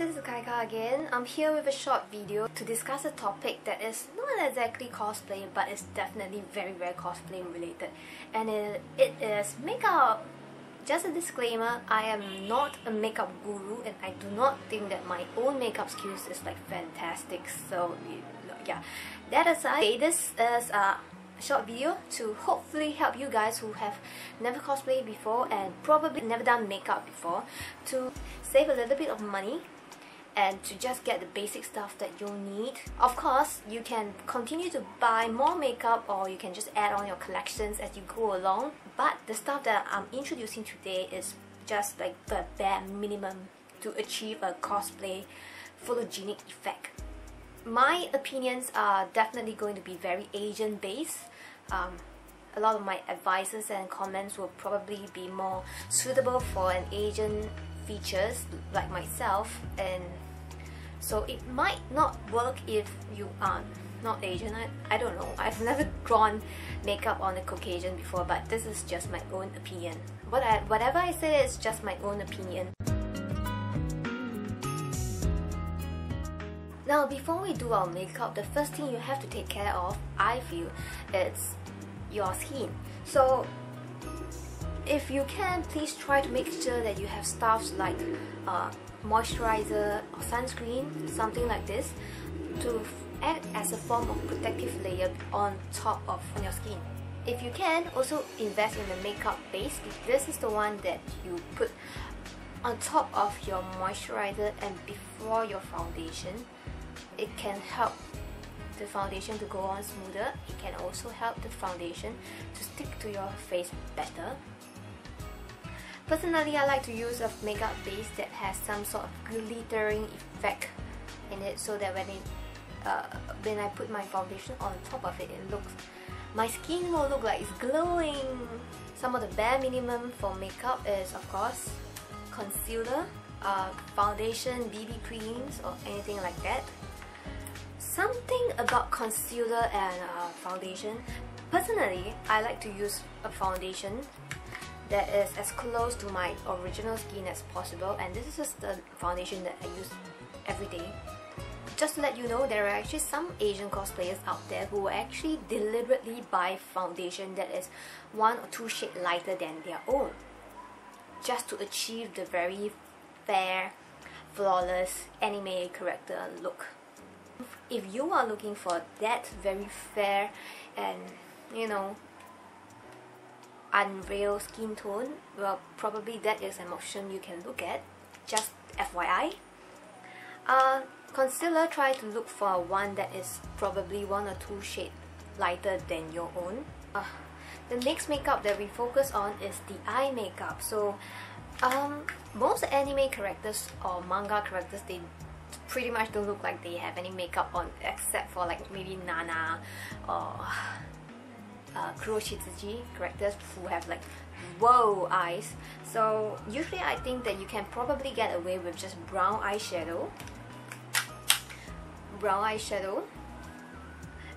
this is Kaika again. I'm here with a short video to discuss a topic that is not exactly cosplay, but it's definitely very cosplay related, and it is makeup. Just a disclaimer, I am not a makeup guru and I do not think that my own makeup skills is like fantastic, so yeah, that aside, this is a short video to hopefully help you guys who have never cosplayed before and probably never done makeup before to save a little bit of money and to just get the basic stuff that you'll need. Of course, you can continue to buy more makeup or you can just add on your collections as you go along, but the stuff that I'm introducing today is just like the bare minimum to achieve a cosplay photogenic effect. My opinions are definitely going to be very Asian based. A lot of my advices and comments will probably be more suitable for an Asian features like myself, and so it might not work if you are not Asian. I don't know, I've never drawn makeup on a Caucasian before, but this is just my own opinion. Whatever I say is just my own opinion. Now, before we do our makeup, the first thing you have to take care of, I feel, is your skin. So if you can, please try to make sure that you have stuff like moisturizer or sunscreen, something like this, to act as a form of protective layer on top of your skin. If you can, also invest in the makeup base. This is the one that you put on top of your moisturizer and before your foundation. It can help the foundation to go on smoother. It can also help the foundation to stick to your face better. Personally, I like to use a makeup base that has some sort of glittering effect in it, so that when I put my foundation on top of it, my skin will look like it's glowing. Some of the bare minimum for makeup is, of course, concealer, foundation, BB creams, or anything like that. Something about concealer and foundation. Personally, I like to use a foundation that is as close to my original skin as possible, and this is just the foundation that I use every day. Just to let you know, there are actually some Asian cosplayers out there who actually deliberately buy foundation that is 1 or 2 shades lighter than their own, just to achieve the very fair, flawless anime character look. If you are looking for that very fair and, you know, unreal skin tone, well, probably that is an option you can look at. Just FYI. Concealer, try to look for one that is probably 1 or 2 shades lighter than your own. The next makeup that we focus on is the eye makeup. So most anime characters or manga characters, they pretty much don't look like they have any makeup on, except for like maybe Nana or Kuroshitsuji characters who have like whoa eyes. So usually I think that you can probably get away with just brown eyeshadow.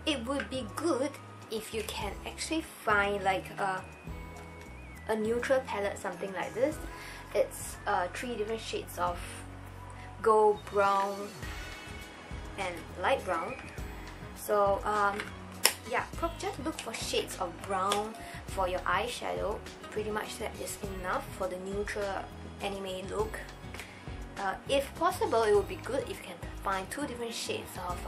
It would be good if you can actually find like a neutral palette, something like this. It's 3 different shades of gold, brown, and light brown. So yeah, just look for shades of brown for your eyeshadow. Pretty much that is enough for the neutral anime look. If possible, it would be good if you can find 2 different shades of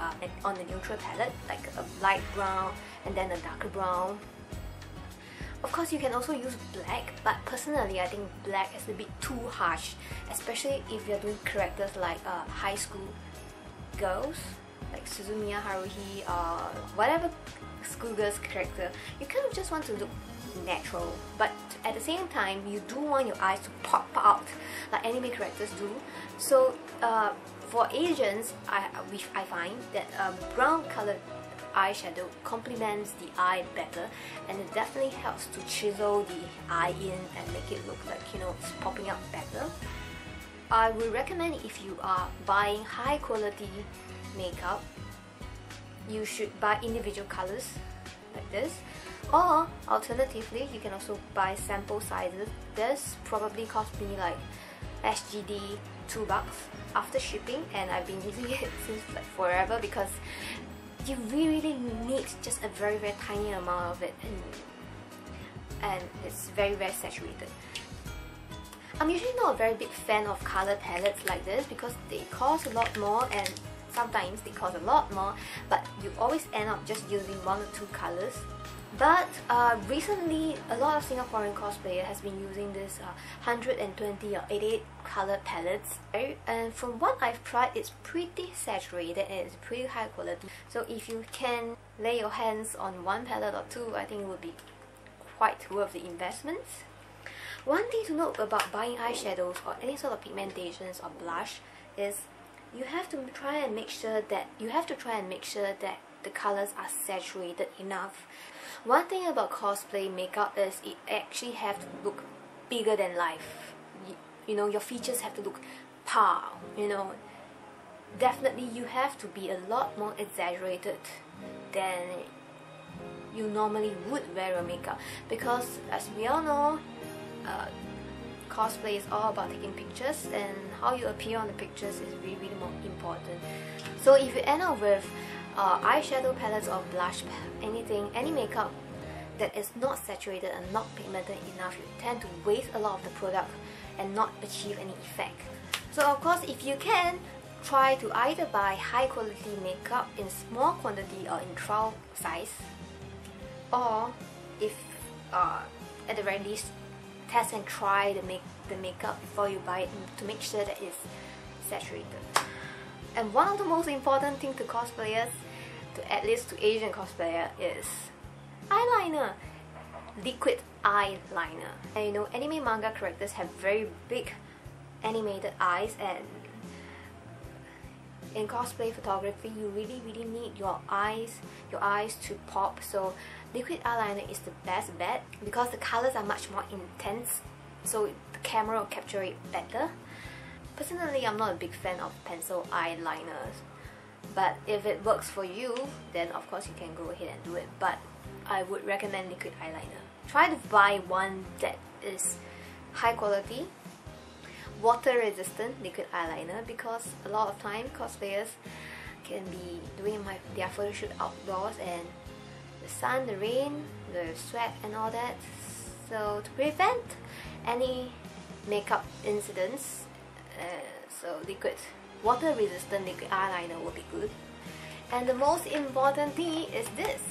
on the neutral palette, like a light brown and then a darker brown. Of course, you can also use black, but personally I think black is a bit too harsh, especially if you're doing characters like high school girls, like Suzumiya Haruhi or whatever schoolgirl's character. You kind of just want to look natural, but at the same time you do want your eyes to pop out like anime characters do. So for Asians, I find that brown colored eyeshadow complements the eye better, and it definitely helps to chisel the eye in and make it look like, you know, it's popping out better. I would recommend, if you are buying high quality makeup, you should buy individual colors like this, or alternatively you can also buy sample sizes. This probably cost me like SGD $2 after shipping, and I've been using it since like forever because you really need just a very tiny amount of it, and it's very saturated. I'm usually not a very big fan of color palettes like this because they cost a lot more, and sometimes they cost a lot more, but you always end up just using 1 or 2 colors. But recently, a lot of Singaporean cosplayers has been using this 120 or 88 color palettes, and from what I've tried, it's pretty saturated and it's pretty high quality. So if you can lay your hands on 1 palette or 2, I think it would be quite worth the investment. One thing to note about buying eyeshadows or any sort of pigmentations or blush is you have to try and make sure that the colors are saturated enough. One thing about cosplay makeup is it actually have to look bigger than life. You know, your features have to look par, you know. Definitely you have to be a lot more exaggerated than you normally would wear your makeup, because as we all know, cosplay is all about taking pictures, and how you appear on the pictures is really more important. So if you end up with eyeshadow palettes or blush, any makeup that is not saturated and not pigmented enough, you tend to waste a lot of the product and not achieve any effect. So of course, if you can, try to either buy high quality makeup in small quantity or in trial size, or if at the very least, test and try the makeup before you buy it to make sure that it's saturated. And one of the most important things to cosplayers, at least to Asian cosplayer, is eyeliner. Liquid eyeliner. And you know, anime manga characters have very big animated eyes, and in cosplay photography you really need your eyes to pop. So liquid eyeliner is the best bet because the colors are much more intense, so the camera will capture it better. Personally, I'm not a big fan of pencil eyeliners, but if it works for you, then of course you can go ahead and do it. But I would recommend liquid eyeliner. Try to buy one that is high quality, water resistant liquid eyeliner, because a lot of time cosplayers can be doing their photo shoot outdoors, and the sun, the rain, the sweat and all that. So to prevent any makeup incidents, so water resistant liquid eyeliner will be good. And the most important thing is this: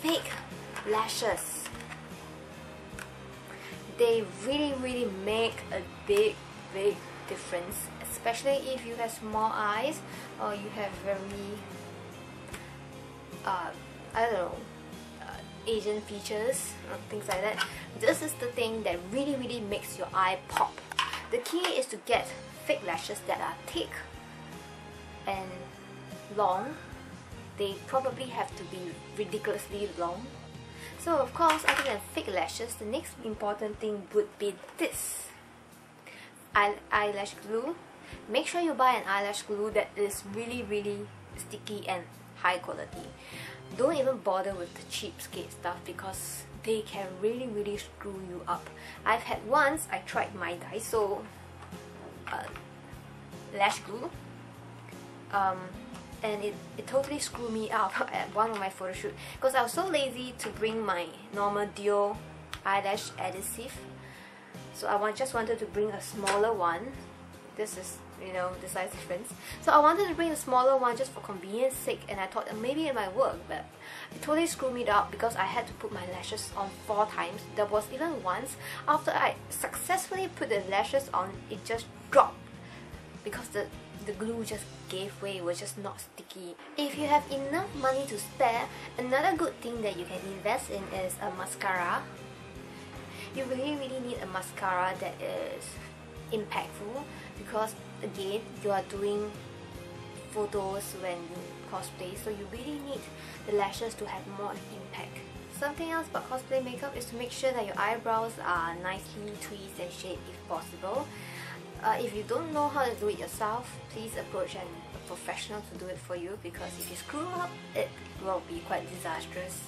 fake lashes. They really make a big difference, especially if you have small eyes or you have very I don't know, Asian features, things like that. This is the thing that really makes your eye pop. The key is to get fake lashes that are thick and long. They probably have to be ridiculously long. So of course, other than fake lashes, the next important thing would be this: eyelash glue. Make sure you buy an eyelash glue that is really sticky and high quality. Don't even bother with the cheapskate stuff because they can really screw you up. I've had once, I tried my Daiso lash glue, and it totally screwed me up at one of my photo shoot because I was so lazy to bring my normal duo eyelash adhesive. So I just wanted to bring a smaller one. This is, you know, the size difference. So I wanted to bring a smaller one just for convenience sake, and I thought maybe it might work, but it totally screwed me up because I had to put my lashes on 4 times. There was even once, after I successfully put the lashes on, it just dropped because the glue just gave way. It was just not sticky. If you have enough money to spare, another good thing that you can invest in is a mascara. You really need a mascara that is impactful, because again, you are doing photos when you cosplay, so you really need the lashes to have more impact. Something else about cosplay makeup is to make sure that your eyebrows are nicely tweezed and shaped if possible. If you don't know how to do it yourself, please approach a professional to do it for you, because if you screw up, it will be quite disastrous.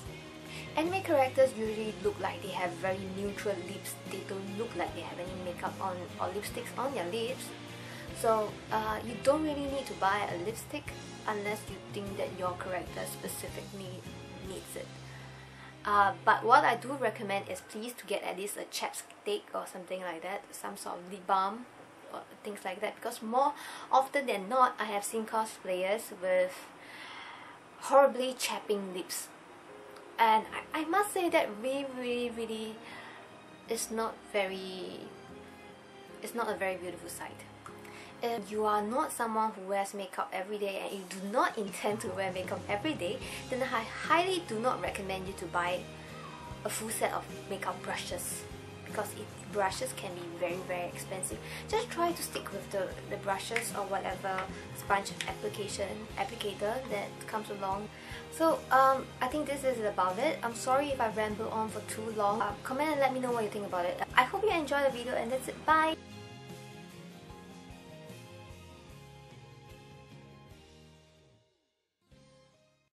Anime characters usually look like they have very neutral lips. They don't look like they have any makeup on or lipsticks on their lips. So you don't really need to buy a lipstick unless you think that your character specifically needs it. But what I do recommend is please to get at least a chapstick or something like that, some sort of lip balm or things like that, because more often than not I have seen cosplayers with horribly chapping lips, and I must say that really it's not a very beautiful sight. If you are not someone who wears makeup every day and you do not intend to wear makeup every day, then I highly do not recommend you to buy a full set of makeup brushes, because brushes can be very expensive. Just try to stick with the brushes or whatever sponge applicator that comes along. So I think this is about it. I'm sorry if I ramble on for too long. Comment and let me know what you think about it. I hope you enjoyed the video, and that's it. Bye!